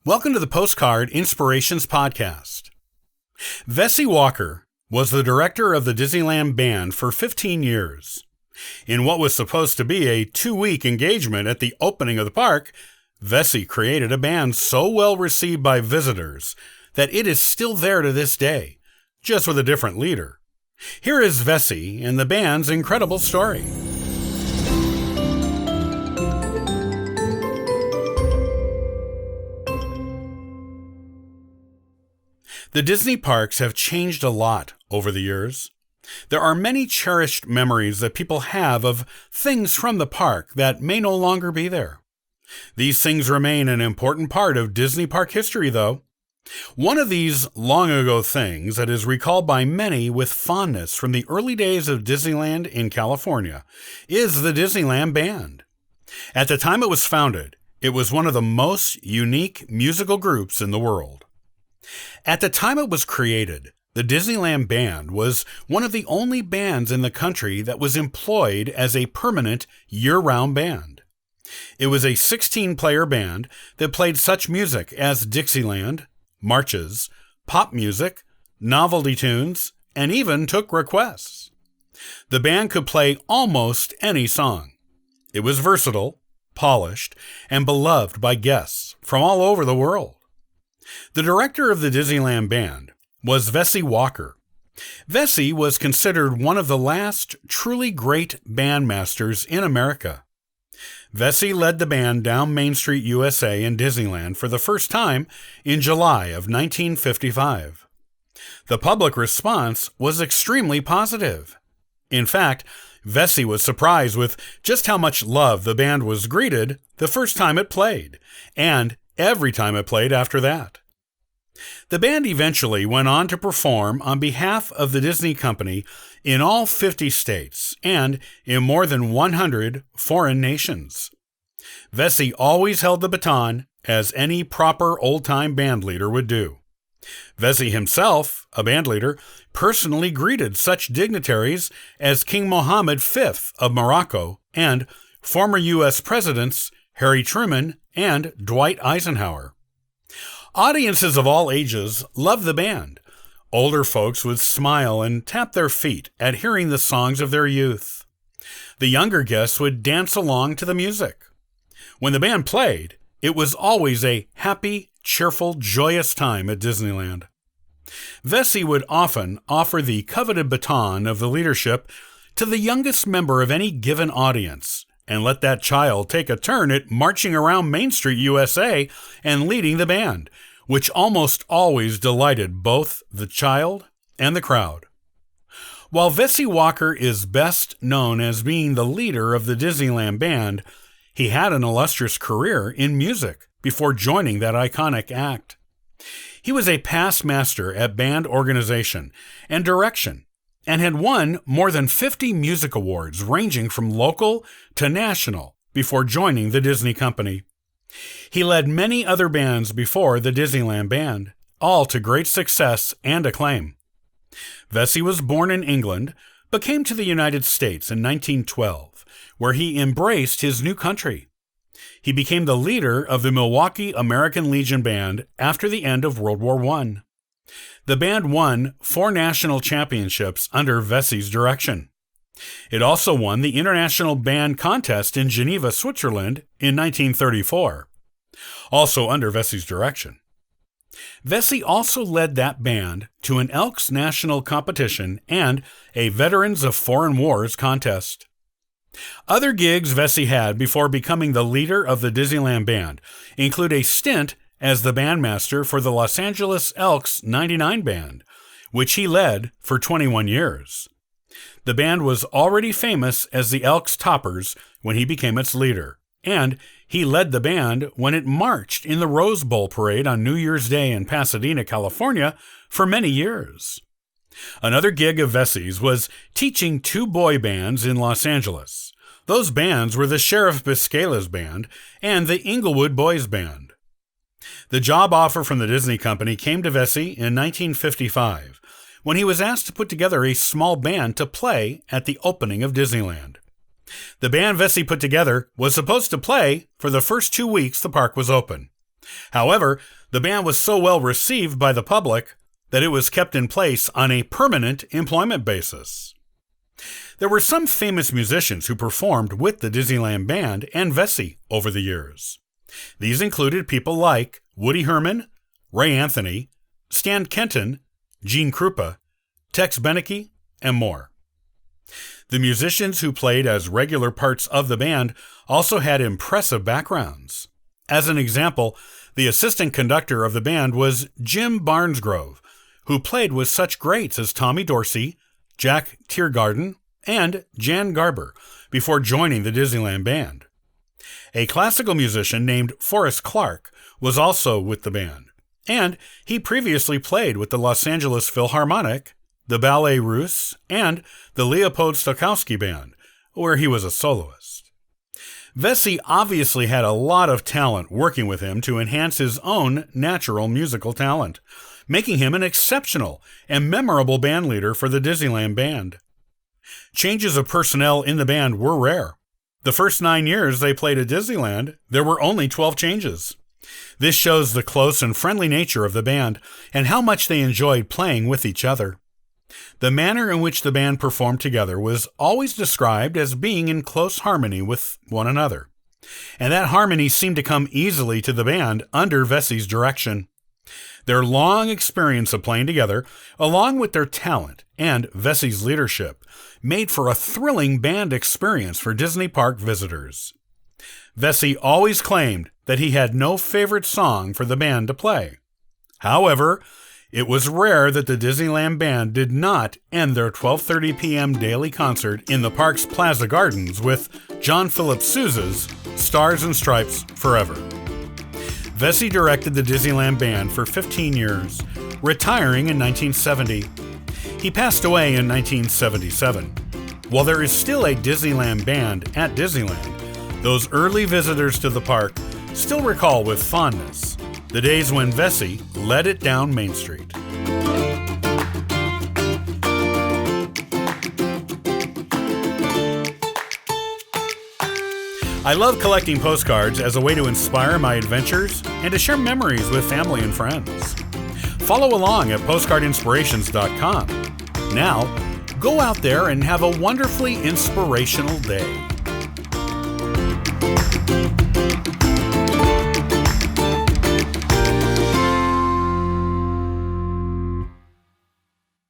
Welcome to the Postcard Inspirations Podcast. Vesey Walker was the director of the Disneyland Band for 15 years. In what was supposed to be a 2-week engagement at the opening of the park, Vesey created a band so well received by visitors that it is still there to this day, just with a different leader. Here is Vesey and the band's incredible story. The Disney parks have changed a lot over the years. There are many cherished memories that people have of things from the park that may no longer be there. These things remain an important part of Disney park history, though. One of these long-ago things that is recalled by many with fondness from the early days of Disneyland in California is the Disneyland Band. At the time it was founded, it was one of the most unique musical groups in the world. At the time it was created, the Disneyland Band was one of the only bands in the country that was employed as a permanent year-round band. It was a 16-player band that played such music as Dixieland, marches, pop music, novelty tunes, and even took requests. The band could play almost any song. It was versatile, polished, and beloved by guests from all over the world. The director of the Disneyland Band was Vesey Walker. Vesey was considered one of the last truly great bandmasters in America. Vesey led the band down Main Street, USA in Disneyland for the first time in July of 1955. The public response was extremely positive. In fact, Vesey was surprised with just how much love the band was greeted the first time it played, and every time it played after that. The band eventually went on to perform on behalf of the Disney Company in all 50 states and in more than 100 foreign nations. Vesey always held the baton as any proper old-time band leader would do. Vesey himself, a band leader, personally greeted such dignitaries as King Mohammed V of Morocco and former U.S. Presidents Harry Truman and Dwight Eisenhower. Audiences of all ages loved the band. Older folks would smile and tap their feet at hearing the songs of their youth. The younger guests would dance along to the music. When the band played, it was always a happy, cheerful, joyous time at Disneyland. Vesey would often offer the coveted baton of the leadership to the youngest member of any given audience, and let that child take a turn at marching around Main Street, USA, and leading the band, which almost always delighted both the child and the crowd. While Vesey Walker is best known as being the leader of the Disneyland Band, he had an illustrious career in music before joining that iconic act. He was a past master at band organization and direction, and had won more than 50 music awards ranging from local to national before joining the Disney Company. He led many other bands before the Disneyland Band, all to great success and acclaim. Vesey was born in England, but came to the United States in 1912, where he embraced his new country. He became the leader of the Milwaukee American Legion Band after the end of World War I. The band won 4 national championships under Vesey's direction. It also won the International Band Contest in Geneva, Switzerland in 1934, also under Vesey's direction. Vesey also led that band to an Elks National competition and a Veterans of Foreign Wars contest. Other gigs Vesey had before becoming the leader of the Disneyland Band include a stint as the bandmaster for the Los Angeles Elks 99 Band, which he led for 21 years. The band was already famous as the Elks Toppers when he became its leader, and he led the band when it marched in the Rose Bowl parade on New Year's Day in Pasadena, California, for many years. Another gig of Vesey's was teaching 2 boy bands in Los Angeles. Those bands were the Sheriff Biscayla's Band and the Inglewood Boys Band. The job offer from the Disney Company came to Vesey in 1955, when he was asked to put together a small band to play at the opening of Disneyland. The band Vesey put together was supposed to play for the first 2 weeks the park was open. However, the band was so well received by the public that it was kept in place on a permanent employment basis. There were some famous musicians who performed with the Disneyland Band and Vesey over the years. These included people like Woody Herman, Ray Anthony, Stan Kenton, Gene Krupa, Tex Beneke, and more. The musicians who played as regular parts of the band also had impressive backgrounds. As an example, the assistant conductor of the band was Jim Barnesgrove, who played with such greats as Tommy Dorsey, Jack Tiergarten, and Jan Garber before joining the Disneyland Band. A classical musician named Forrest Clark was also with the band, and he previously played with the Los Angeles Philharmonic, the Ballet Russe, and the Leopold Stokowski Band, where he was a soloist. Vesey obviously had a lot of talent working with him to enhance his own natural musical talent, making him an exceptional and memorable band leader for the Disneyland Band. Changes of personnel in the band were rare. The first 9 years they played at Disneyland, there were only 12 changes. This shows the close and friendly nature of the band and how much they enjoyed playing with each other. The manner in which the band performed together was always described as being in close harmony with one another, and that harmony seemed to come easily to the band under Vesey's direction. Their long experience of playing together, along with their talent and Vesey's leadership, made for a thrilling band experience for Disney Park visitors. Vesey always claimed that he had no favorite song for the band to play. However, it was rare that the Disneyland Band did not end their 12:30 p.m. daily concert in the park's Plaza Gardens with John Philip Sousa's Stars and Stripes Forever. Vesey directed the Disneyland Band for 15 years, retiring in 1970. He passed away in 1977. While there is still a Disneyland Band at Disneyland, those early visitors to the park still recall with fondness the days when Vesey led it down Main Street. I love collecting postcards as a way to inspire my adventures and to share memories with family and friends. Follow along at postcardinspirations.com. Now, go out there and have a wonderfully inspirational day.